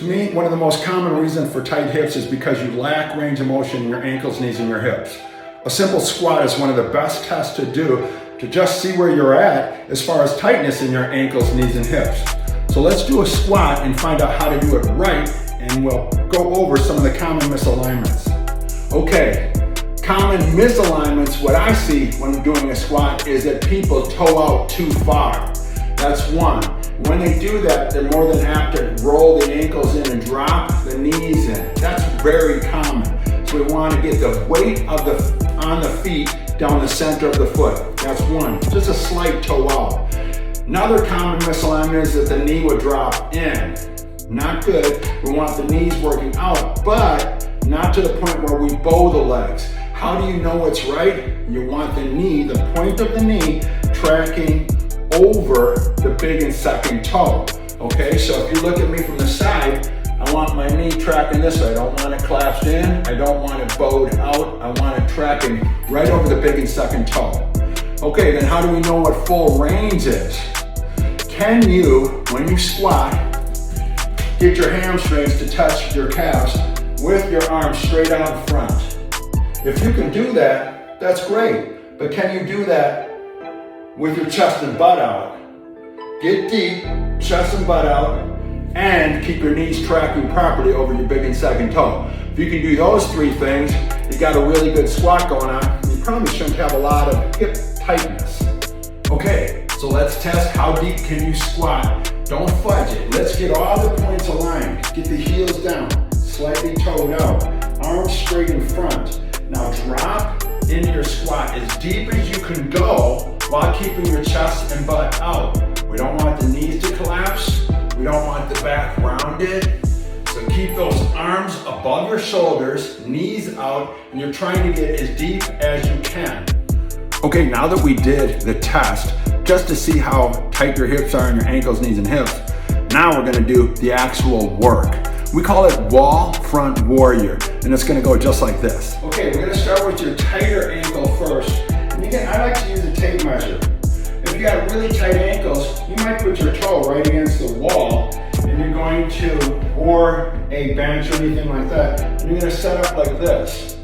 To me, one of the most common reasons for tight hips is because you lack range of motion in your ankles, knees, and your hips. A simple squat is one of the best tests to do to just see where you're at as far as tightness in your ankles, knees, and hips. So let's do a squat and find out how to do it right, and we'll go over some of the common misalignments. Okay, common misalignments, what I see when doing a squat is that people toe out too far. That's one. When they do that, they're more than apt to roll the ankles in and drop the knees in. That's very common. So we want to get the weight on the feet down the center of the foot. That's one. Just a slight toe out. Another common misalignment is that the knee would drop in. Not good. We want the knees working out, but not to the point where we bow the legs. How do you know what's right? You want the knee, the point of the knee, tracking over the big and second toe. Okay, so if you look at me from the side, I want my knee tracking this way. I don't want it collapsed in. I don't want it bowed out. I want it tracking right over the big and second toe. Okay, then how do we know what full range is? Can you, when you squat, get your hamstrings to touch your calves with your arms straight out in front? If you can do that, that's great. But can you do that with your chest and butt out? Get deep, chest and butt out, and keep your knees tracking properly over your big and second toe. If you can do those three things, you got a really good squat going on. You probably shouldn't have a lot of hip tightness. Okay, so let's test how deep can you squat. Don't fudge it. Let's get all the points aligned. Get the heels down, slightly toed out, arms straight in front. Now drop into your squat as deep as you can go while keeping your chest and butt out. We don't want the knees to collapse. We don't want the back rounded. So keep those arms above your shoulders, knees out, and you're trying to get as deep as you can. Okay, now that we did the test, just to see how tight your hips are in your ankles, knees, and hips, now we're gonna do the actual work. We call it wall front warrior, and it's gonna go just like this. Okay, we're gonna start with your tighter ankle first. And again, I like to use a tape measure. If you got really tight ankles, you might put your toe right against the wall, and you're going to, or a bench or anything like that, and you're gonna set up like this.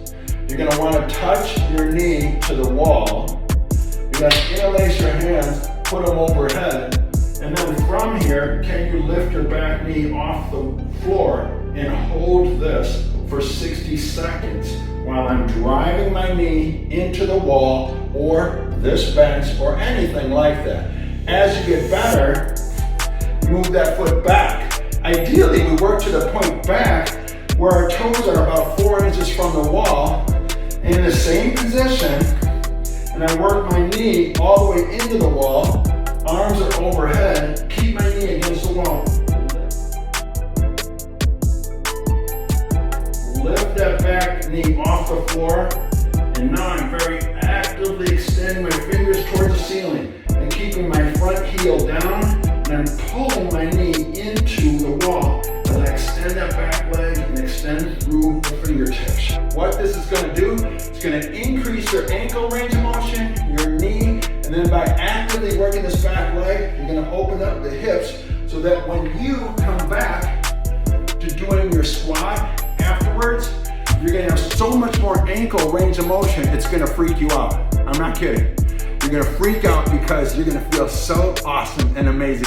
You're gonna wanna touch your knee to the wall. You're gonna interlace your hands, put them overhead, and then from here, can you lift your back knee off the floor and hold this for 60 seconds while I'm driving my knee into the wall or this bench or anything like that. As you get better, move that foot back. Ideally, we work to the point back where our toes are about 4 inches from the wall, in the same position, and I work my knee all the way into the wall. Arms are overhead, keep my knee against the wall. Lift that back knee off the floor, and now I'm very actively extending my fingers towards the ceiling and keeping my front heel down, and I'm pulling my knee into the wall as I extend that back leg and extend through the fingertips. What this is going to do, it's going to increase your ankle range of motion, your knee, and then by actively working this back leg, you're going to open up the hips so that when you come back to doing your squat afterwards, you're going to have so much more ankle range of motion, it's going to freak you out. I'm not kidding. You're going to freak out because you're going to feel so awesome and amazing.